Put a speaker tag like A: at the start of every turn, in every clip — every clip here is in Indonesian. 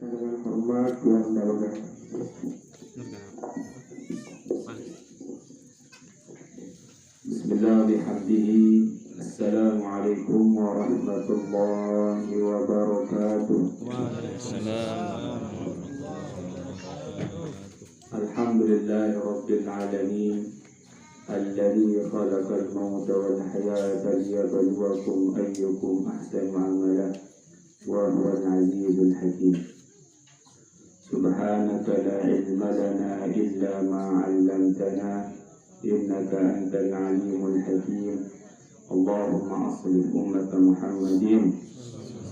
A: Dengan hormat yang dalam. Bismillah bihamdihi. Assalamualaikum warahmatullahi wabarakatuh.
B: Waalaikumsalam.
A: Alhamdulillahi rabbil alamin. Alladzi khalaqal mauta wal hayata liyabluwakum ayyukum ahsanu amala. Wa huwal azizul hakim. Subhanaka la ilma lana illa ma 'allamtana innaka antal alimul hakim. Allahumma aslih ummata Muhammadin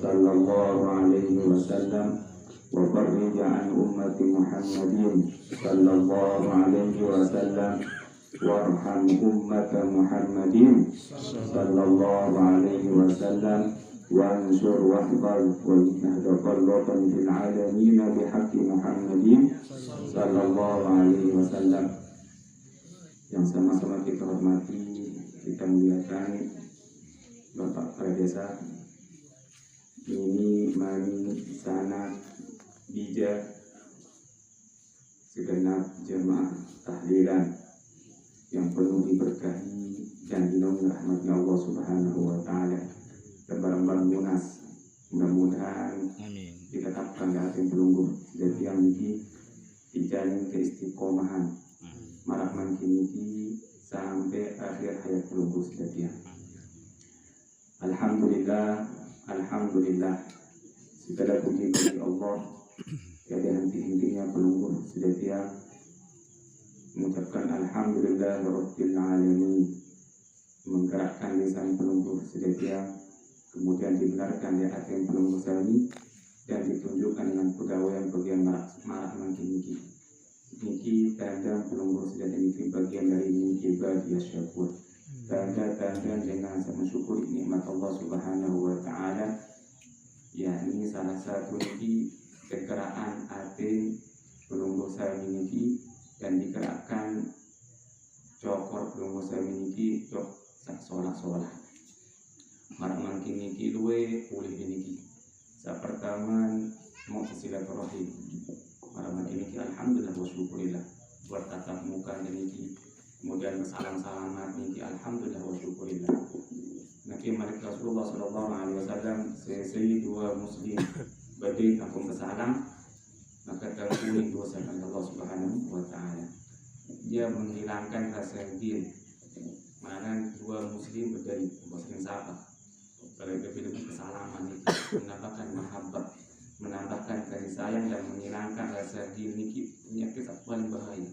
A: sallallahu alaihi wasallam wa farrij an ummati Muhammadin sallallahu alaihi wasallam warham ummata Muhammadin sallallahu alaihi wasallam wansur wahfal wa nahdaqallatan fil alamin bihaqqi Muhammadin sallallahu alaihi wasallam. Yang sama-sama kita hormati, kita muliakan Bapak Kepala Desa ini Mani Sana Bija, segenap jemaah tahlilan yang penuh diberkahi dan dinaungi rahmatnya Allah Subhanahu wa Ta'ala. Barang-barang munas, mudah-mudahan ditetapkan di hati pelungguh dan yang ini dijalin keistiqomahan marahman kini sampai akhir hayat pelungguh sedia. Alhamdulillah, alhamdulillah, segala puji bagi Allah. Tiada henti-hentinya pelungguh sedia mengucapkan alhamdulillah rabbil alamin, menggerakkan lisan pelungguh sedia, kemudian dibenarkan di hati pelungguh ini dan ditunjukkan dengan pegawai marahman kini. Niki tanda pelungguh sedia ini bagian dari ibadah syakur. Tanda-tanda dengan mensyukuri nikmat Allah Subhanahu wa Ta'ala, yakni salah satu niki kegeraan hati pelungguh saya niki dan digerakkan cokor pelungguh saya niki cok solah-solah marahman niki luwe pulih niki. Sa pertama mau silaturahim marahman niki alhamdulillah wa syukurillah buat tatap muka niki, kemudian bersalam-salaman niki alhamdulillah wa syukurillah. Nabi Malik Rasulullah sallallahu alaihi wasallam sesi dua muslim badai kampung bersalam maka terkuling dosa kepada Allah Subhanahu wa Ta'ala. Dia menghilangkan rasa diri. Mana dua muslim berdiri muslim sahabat. Kalau lebih kesalaman itu menambahkan mahabbah, menambahkan kasih sayang dan menghilangkan rasa diri niki penyakit paling bahaya.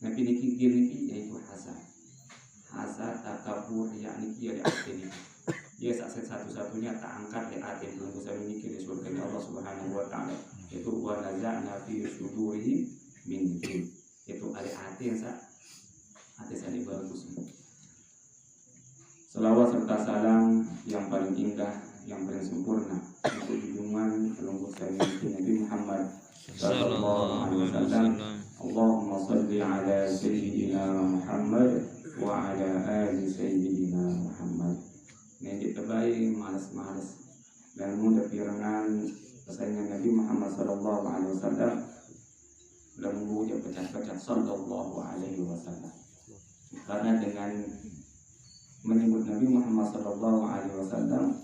A: Nabi niki diri niki yaitu hasad. Hasad, takabur, yakni dia di hati niki. Dia satu-satunya tak angkat di hati pelungguh sami niki di surga Allah Subhanahu wa Ta'ala. Itu wa naza'na fi sudurihim min ghil. Itu ada hati yang hati saya bagus. Selawat serta salam yang paling indah, yang paling sempurna untuk junjungan pelungguh sami niki Nabi Muhammad sallallahu alaihi wasallam. Allahumma shalli ala sayyidina Muhammad wa ala ali sayyidina Muhammad. Ini terbaik malas-malas dan mudah pirangan pesannya Nabi Muhammad sallallahu alaihi wasallam dan membuja pecah-pecah sallallahu alaihi wasallam. Karena dengan menyebut Nabi Muhammad sallallahu alaihi wasallam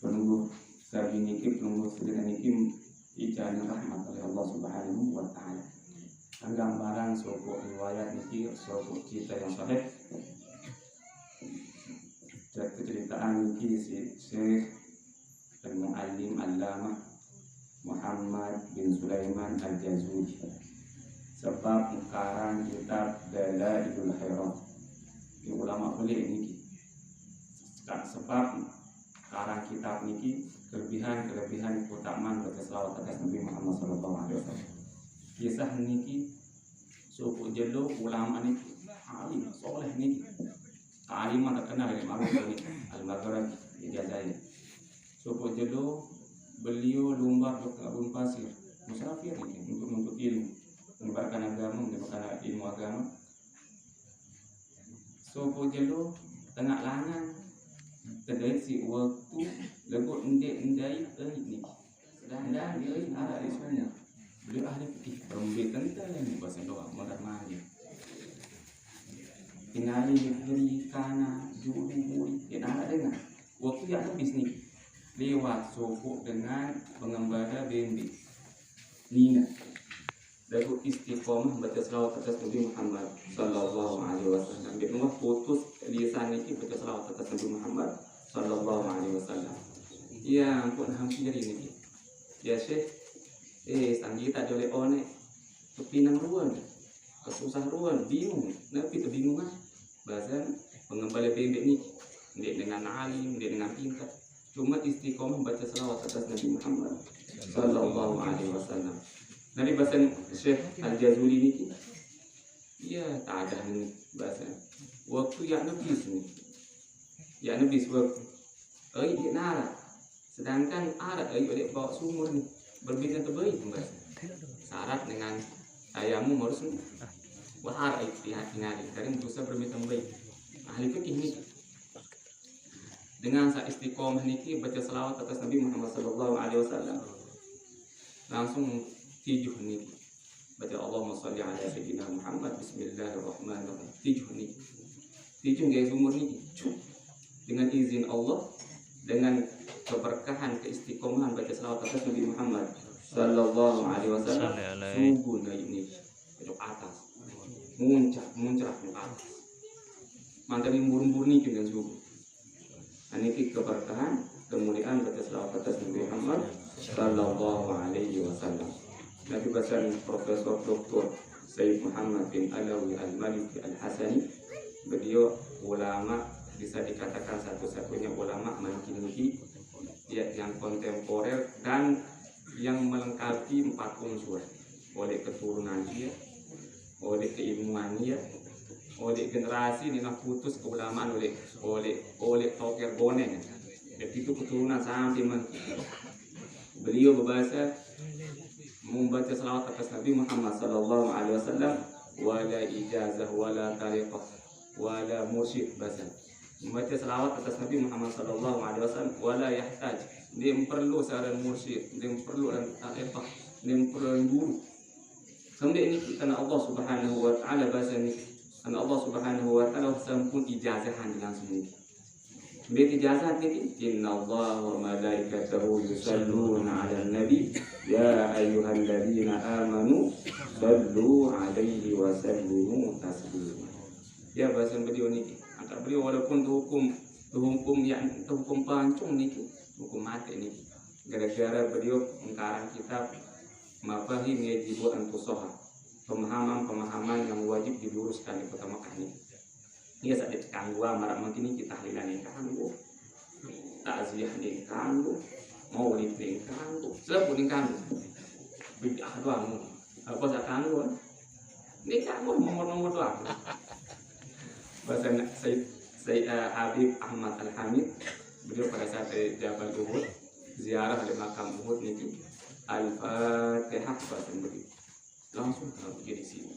A: penunggu sabi niki penunggu sedina niki ijazah rahmat oleh Allah Subhanahu wa Ta'ala. Gambaran suku riwayat niki suku cerita yang sahih. Ceritaan niki si Syekh Al-Muallim Allamah Muhammad bin Sulaiman Al-Jazuli sebab karang kitab Dalailul Khairat. Ini ulama boleh niki sebab karang kitab niki kelebihan keutamaan berkeselawat atas Nabi Muhammad sallallahu alaihi wasallam. Kisah niki suku jelo ulama niki alim soleh niki. Alim terkenal dari Imam Al-Maghribi di Jazair. Suku jelo beliau lumba ke Abun Pasir musafir niki untuk menuntut ilmu, menyebarkan ilmu agama. Suku jelo tengah lanang terdeteksi waktu lagu endai niki Sedangkan dia ada di sana. Beliau ahli fikih, berembik kental yang bahasa doa modern aja. Tinggali kiri kana juli yang ada dengan waktu yang habis nih lewat suku dengan pengembara BNB Nina lalu istiqomah baca selawat atas Nabi Muhammad sallallahu alaihi wasallam. Dia rumah putus di sana ini baca selawat atas Nabi Muhammad sallallahu alaihi wasallam. Ya ampun hampir ini. Ya Syekh, sanggi tak boleh one kepinang ruan, kesusah ruan, bingung, nabi tu bingung ah. Bahasa pengembala bebek ni, dia dengan alim, dia dengan pintar. Cuma istiqomah baca selawat atas Nabi Muhammad sallallahu alaihi wasallam. Nabi bahasa Syekh Al-Jazuli ni, ya tak ada ni bahasa. Waktu yang nabi ni, yang nabi waktu, dia nara. Sedangkan arat oleh bawa sumur ni berbeda terbaik bahasa. Syarat dengan ayamu harus wahar pihak tinggal dari berusaha berbeda terbaik. Ahli fikih ni dengan saat istiqomah niki baca selawat atas Nabi Muhammad sallallahu alaihi wasallam langsung tujuh niki baca Allahumma shalli ala sayyidina Muhammad bismillahirrahmanirrahim tujuh niki tujuh gaya sumur niki dengan izin Allah dengan keberkahan keistiqomahan baca selawat atas Nabi Muhammad sallallahu alaihi wasallam subuh naik ini ke atas muncrat ke atas mantan burung-burung ni dengan subuh. Ini keberkahan kemuliaan baca selawat atas Nabi Muhammad sallallahu alaihi wasallam. Nabi bahasan Profesor Dr. Sayyid Muhammad bin Alawi Al-Maliki Al-Hasani, beliau ulama bisa dikatakan satu-satunya ulama Maliki yang kontemporer dan yang melengkapi 4 unsur oleh keturunan dia, oleh keilmuan dia, oleh generasi ini nak putus keulamaan oleh Tokir Boneng. Jadi itu keturunan sampai beliau berbahasa membaca selawat atas Nabi Muhammad sallallahu alaihi wasallam wala ijazah wala tariqah wala mursyid bahasa. Membaca selawat atas Nabi Muhammad sallallahu alaihi wasallam wala yahtaj, dia perlu seorang mursyid, dia perlu tariqah, dia perlu guru. Sampai ini karena Allah Subhanahu wa taala bahasa ini, karena Allah Subhanahu wa taala sampun ijazahan langsung ini. Beti ijazah ini innallaha wa malaikatahu yusalluna 'alan nabi ya ayyuhalladzina amanu sallu 'alaihi wa sallimu taslima. Ya bahasa beliau ni, angkat beliau walaupun hukum pancung ni, hukum mati ni. Gara-gara beliau mengkarang kitab Mafahim Yajibu Antusoha, pemahaman-pemahaman yang wajib diluruskan di kota Mekah ini. Ia saat ditekan gua marak mungkin kita tahlilan yang kanggu, takziah yang kanggu, maulid yang kanggu, sebut yang kanggu. Bid'ah doang, apa sak kanggu? Ini kanggu nomor-nomor doang. Bahasa Sayyid Habib Ahmad Al-Hamid, beliau pada saat Jabal Uhud, ziarah di makam Uhud ini, Al-Fatihah bahasa beliau. Langsung kalau pergi di sini,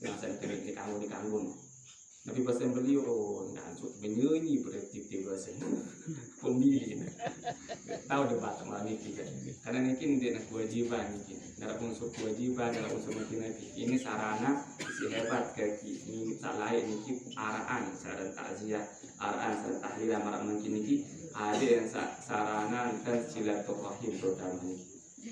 A: yang saya terima di kanggu. Tapi bahasa beliau ngantuk menyanyi berarti bahasa pemilih. Tahu debat sama ini juga. Karena mungkin dia nak kewajiban mungkin. Dalam unsur kewajiban, dalam unsur mungkin ini sarana si hebat ke ini tak lain mungkin araan sarana takziah, araan sarana tahlilan marak mungkin ini ada yang sarana dan silaturahim terutama.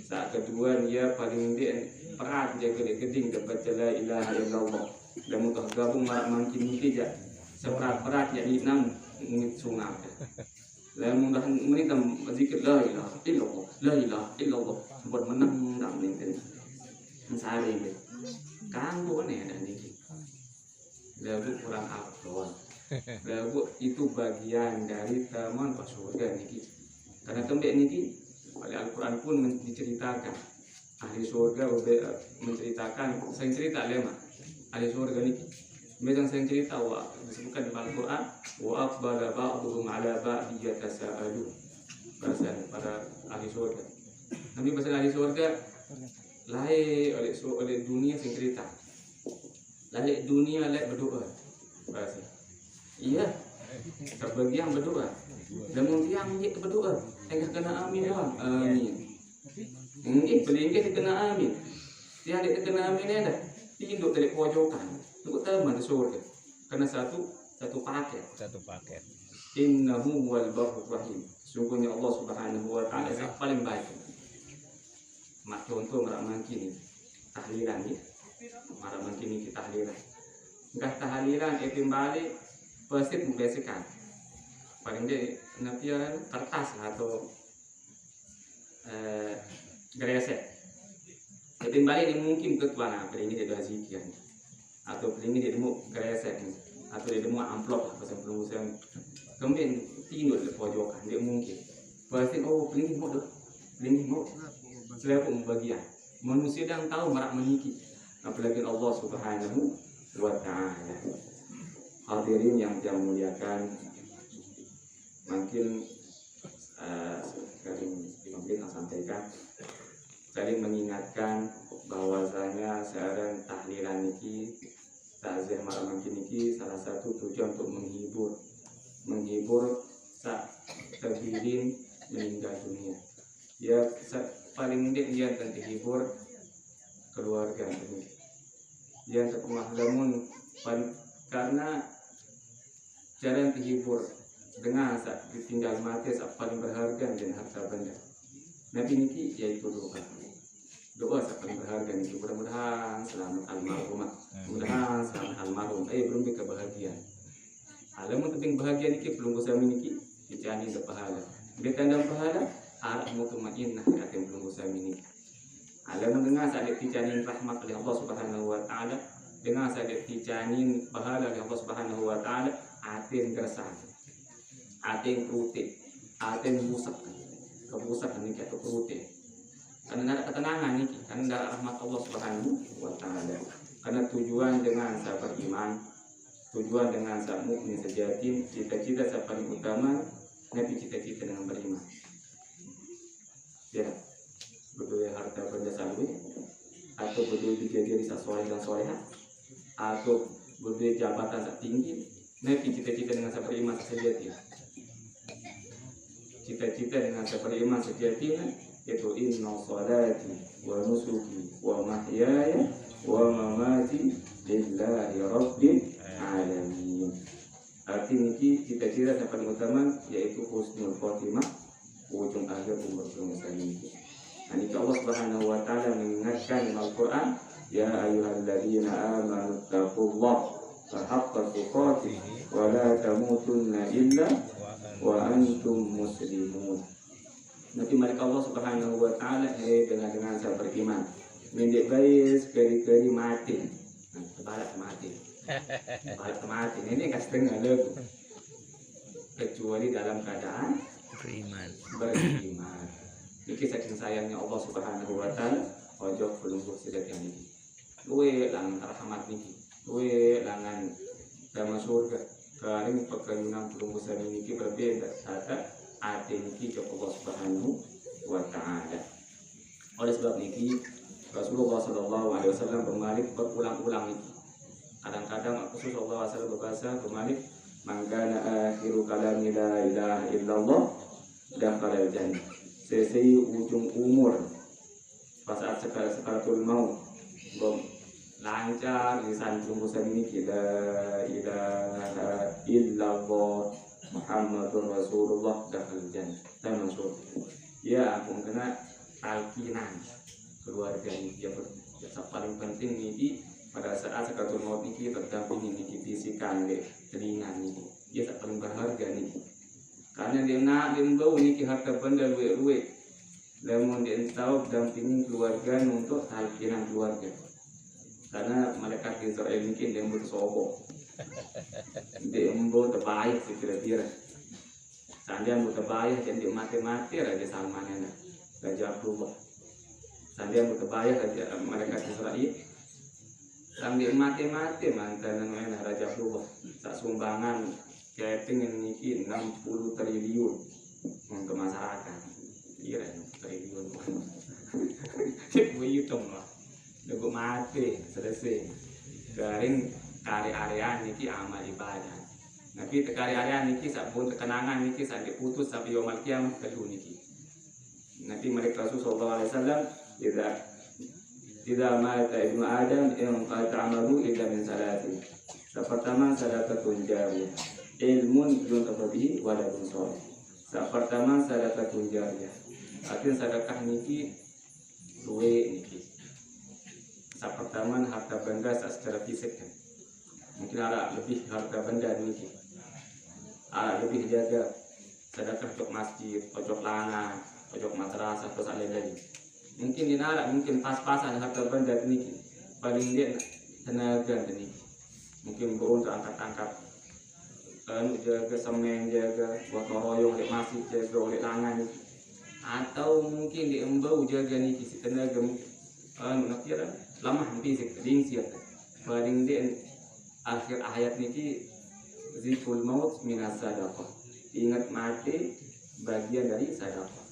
A: Saat kedua dia paling dia perat dia gede-geding dapat la ilaha illallah. Dan mudah gabung marak mungkin tidak seperat-perat jadi 6 menit sungai. Lalu mudah menitam zikir la ilaha illallah, la ilaha illallah buat menang tak mungkin. Misalnya ini, kanggo nih ada ni. Lalu kurang afdol. Lalu itu bagian dari taman surga ni. Karena tembak ni oleh Al-Quran pun diceritakan ahli surga menceritakan, saya cerita lema ahli surga ni memang saya cerita disebutkan di Al-Quran wa aqbala ba'dhum 'ala ba'd yatasaalu bahasa pada ahli surga. Nabi bahasa ahli surga lahir oleh dunia saya cerita lahir dunia lahir berdoa bahasa iya sebagian berdoa dan yang berdoa enggak kena amin doang amin Pelingkih dikena amin. Dia ada terkena amin ada. Tinduk dari pojokan. Untuk teman di surga. Karena satu paket.
B: Satu paket.
A: Innahu wal barur rahim. Sungguhnya Allah Subhanahu wa taala yang paling baik. Mak contoh merak mangkini tahlilan ni. Merak mangkini kita tahlilan. Enggak tahlilan balik pasti membiasakan. Paling dia napian kertas atau gresek. Balik ini mungkin ketuana, paling ini dia zikir. Atau paling ini dia mau gresek atau dia mau amplop apa sebelum saya kemudian tidur di pojokan dia mungkin pasti paling ini mau dong, paling ini mau selalu pembagian manusia yang tahu merak meniki apalagi Allah Subhanahu wa taala. Hadirin yang saya muliakan, mungkin sering saya sampaikan, sering mengingatkan bahwasanya seorang tahlilan niki takziah malam niki salah satu tujuan untuk menghibur sak terbirin meninggal dunia. Ya paling dia akan dihibur keluarga ini. Dia terpemahalamun karena cara dihibur dengan saat ditinggal mati saat paling berharga dan harta benda. Nabi niki yaitu doa saat paling berharga niki, mudah-mudahan selamat almarhumah, mudah-mudahan selamat almarhum. Belum kebahagiaan. Alamun tebing bahagia niki belum bisa niki dicani ke pahala. Dia tanda pahala arah mutmainnah akan belum bisa niki. Alamun dengar saat dicani rahmat oleh Allah Subhanahu wa taala, dengan saat dicani pahala oleh Allah Subhanahu wa taala, atin gersang. Atin rutin, atin musak, kebusak niki atau rutin. Karena ada ketenangan niki, karena ada rahmat Allah Subhanahu wa taala. Karena tujuan dengan sahabat iman, tujuan dengan sahabat mukmin sejati, cita-cita sahabat paling utama, Nabi cita-cita dengan beriman. Ya, berdua harta benda salwi, atau berdua dijadikan bisa soleh dan soleha, atau berdua jabatan tak tinggi, Nabi cita-cita dengan sahabat beriman sejati. Cita-cita dengan sahabat beriman sejati, yaitu inna salati wa nusuki wa mahyaya wa mamati lillahi rabbil alamin. Arti niki cita-cita yang paling utama yaitu husnul khotimah, ujung akhir umur bangsa ini. Dan itu Allah Subhanahu wa taala mengingatkan dalam Al-Qur'an, ya ayyuhalladzina amanu taqullaha haqqa tuqatih wa la tamutunna illa wa antum muslimun. Nanti mereka Allah Subhanahu wa taala dengan saya beriman. Mendek baik sekali-kali mati. Balik mati. Balik mati. Ini kan setengah lagu. Kecuali dalam keadaan beriman. Ini saking sayangnya Allah Subhanahu wa taala, ojo belum sedek yang ini. Luwe langan rahmat niki. Luwe langan dalam surga. Karing pekayunan belum besar niki berbeda. Kata ati niki ke Allah Subhanahu wa taala. Oleh sebab niki Rasulullah SAW berulang-ulang niki. Kadang-kadang Rasulullah SAW berbahasa berbalik, mangkana akhiru kalami la ilaha illallah dakhala al-jannah. Selesai ujung umur pas saat sekaratul maut lancar lisan rumusan niki la ilaha illallah Muhammadur Rasulullah dakhala al-jannah. Dan maksud ya ampun kena talqinan keluarga ini yang paling penting ini pada saat sekaratul maut ini terdampingi ini bisikan ke telinga ini dia paling berharga nih karena dia nak bau ini harta benda luwe namun dia tahu dampingi keluarga untuk talqinan keluarga karena mereka Israel mungkin dia butuh sobo dia membawa terbaik kira-kira sandian butuh terbaik dan dia mati-mati Raja Salman ya Raja Abdullah sandian butuh terbaik mereka Israel sambil mati-mati mantan Raja Abdullah tak sumbangan keping niki 60 triliun untuk masyarakat kira triliun cek hitung lah udah mati selesai garing kari area niki amal ibadah tapi kari area niki sabun kenangan niki sampai putus sampai yomal kiamat kedua niki Nanti mereka Rasulullah SAW tidak mata ibnu Adam yang ta'amalu illa min salatin. Pertama sadaqatun jariyah, ilmun yuntafa'u waladun sholih. Pertama sadaqatun jariyah. Artinya sedekah niki luwe niki. Pertama harta benda secara fisik kan. Mungkin ada lebih harta benda niki. Ada lebih jaga sedekah untuk masjid, pojok lana, pojok madrasah terus lain-lain. Mungkin dinara, mungkin pas-pasan harta benda niki. Paling dia tenaga niki. Mungkin untuk angkat-angkat jaga semen, jaga buat royong oleh masjid, jaga oleh langan niki. Atau mungkin diembau jaga niki si tenaga nakira lamah fisik dingsir. Paling dia akhir ayat niki zikrul maut minas sadaqah. Ingat mati bagian dari sedekah.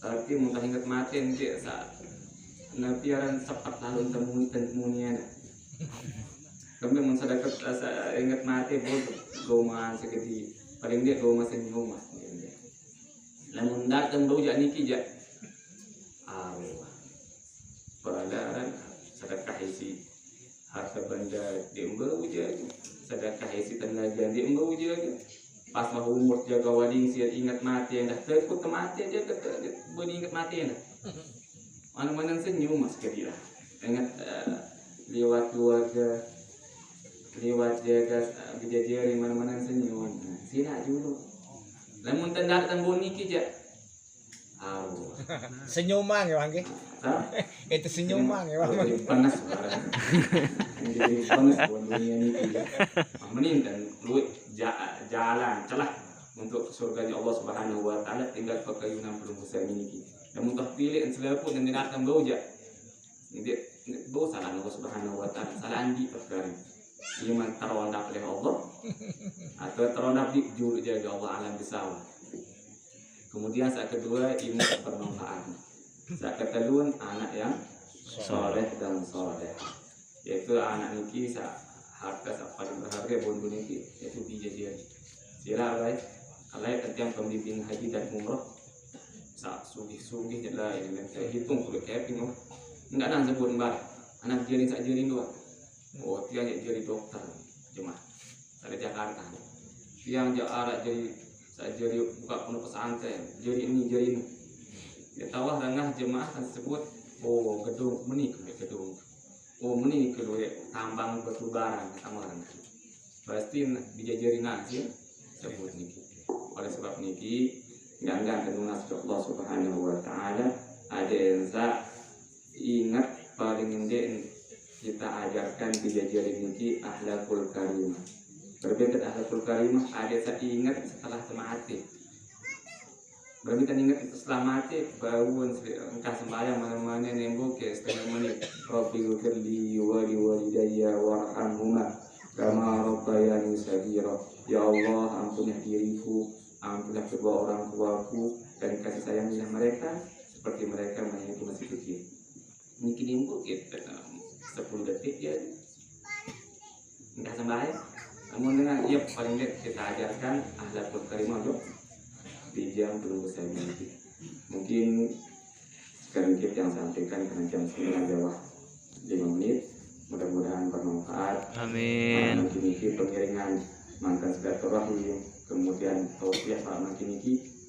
A: Arti muntah ingat mati nanti saat napiaran sepat lalu temunya. Kami mensedekah ingat mati bodoh goma segede paling dia goma senyum. Namun datang bau jak niki jak. Allah. Padahal sedekah isi harta benda diembau je, sedekah isi tenaga diembau je. Pas mau umur jaga wading siat ingat mati dah terkut mati aja boleh ingat mati dah. Mana-mana senyum mas kira. Ingat lewat keluarga, lewat jaga bijajari mana-mana senyum. Sila dulu. Lamun tanda tembun niki je.
C: Senyuman ya Bang. Itu senyuman ya Bang.
A: Panas sekarang. Jadi panas dunia niki. Mending dan lu jalan celah untuk surga Allah Subhanahu wa taala tinggal pakayunan belum besar niki. Namun tak pilih seleput dan tidak akan bau je. Ini bau salah Allah Subhanahu wa taala. Salah andi perkara. Iman terondap oleh Allah atau terondap di juru jaga Allah alam bisawah. Kemudian saat kedua ilmu bermanfaat. Saat kedua anak yang soleh dan soleh. Yaitu anak niki harta paling berharga bondu niki yaitu bijajari. Sila alai tentang pembimbing haji dan umrah. Sugih jelah ini saya hitung kulit keping. Enggak nak sebut bar. Anak jari sak jari dua. Oh tiang jadi dokter jemaah dari Jakarta. Tiang arah jadi buka penuh pesantren. Jadi ini. Dia tahu rangah jemaah tersebut. Oh gedung menik gedung. Oh menik kedua tambang batu bara tambang. Pasti dijajari nasi sebut niki. Oleh sebab niki gangga kenunas Allah Subhanahu wa taala ada yang ingat paling indah kita ajarkan bijajari niki akhlakul karimah. Berbeda akhlakul karimah ada saya ingat setelah mati. Berbeda ingat setelah mati bangun engkau sembahyang mana-mana nembok ke setengah menit. Rabbi ghfirli wa li walidayya warhamhuma kama rabbayani shaghira. Ya Allah, ampunilah diriku, ampunilah kedua orang tuaku dan kasih sayangilah mereka seperti mereka menyayangi masih kecil. Niki nembok kita 10 detik ya enggak sembahyang. Namun dengan ia paling kita ajarkan akhlakul karimah di jam belum besar ini. Mungkin sekarang kita yang sampaikan karena jam 9 lewat 5 menit. Mudah-mudahan bermanfaat.
B: Amin.
A: Mungkin ini pengiringan mantan silaturahim, kemudian tausiah Pak Makin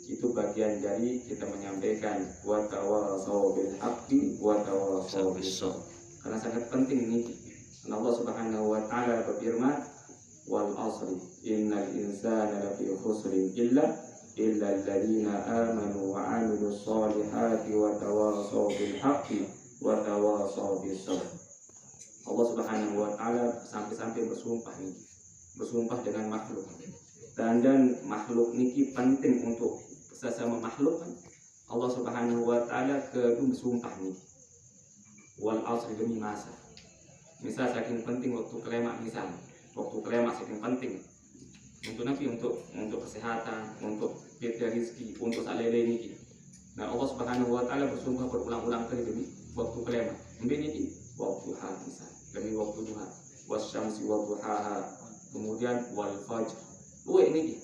A: itu bagian dari kita menyampaikan wa tawasau bil haqqi wa tawasau bis sabr. Karena sangat penting ini. Allah Subhanahu wa taala berfirman, "Wal 'asri innal insana lafi khusrin illa alladziina aamanu wa 'amilus shalihati wa tawashaw bil haqqi wa tawashaw bis sabr." Allah Subhanahu wa taala sampai-sampai bersumpah dengan makhluk. Dan makhluk niki penting untuk sesama makhluk. Allah Subhanahu wa taala kedua bersumpah niki. Wal 'asri demi masa. Misal saking penting waktu kelemak misalnya. Waktu kelemak saking penting. Untuk nabi untuk kesehatan, untuk pilihan rezeki, untuk salele niki. Nah Allah Subhanahu wa taala bersumpah berulang-ulang kali demi waktu kelemak. Mbek niki waktu duha misal. Demi waktu duha. Wasyamsi wa duhaha. Kemudian wal fajr. Niki.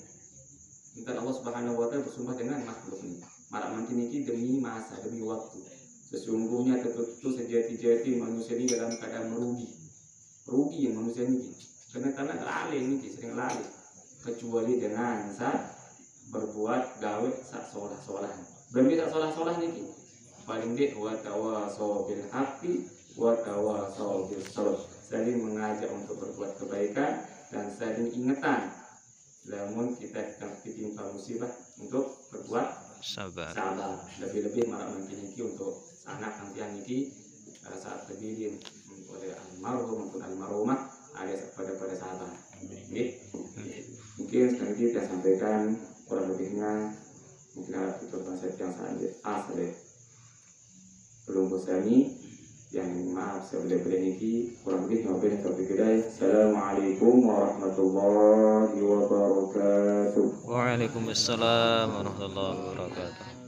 A: Kita Allah Subhanahu wa taala bersumpah dengan makhluk ini. marak mungkin ini demi masa, demi waktu. Sesungguhnya tentu sejati-jati manusia ini dalam keadaan merugi yang manusia ini. Karena lalai ini sering lalai, kecuali dengan saat berbuat gawe sak solah-solah. Berarti sak solah-solah ini paling dia wa tawasau bil haqqi wa tawasau bis sabr. Saling mengajak untuk berbuat kebaikan dan saling ingetan. Namun kita ditimpa musibah untuk berbuat
B: Sabar.
A: Lebih-lebih marak mungkin ini untuk anak nantian ini saat terdiri oleh almarhum maupun almarhumah ada pada sahabat. Mungkin sekali lagi kita sampaikan kurang lebihnya mungkin ada fitur konsep yang sangat asli belum bosan yang maaf saya boleh ini kurang lebih ngobrol topik kedai. Assalamualaikum warahmatullahi wabarakatuh.
B: Waalaikumsalam warahmatullahi wabarakatuh.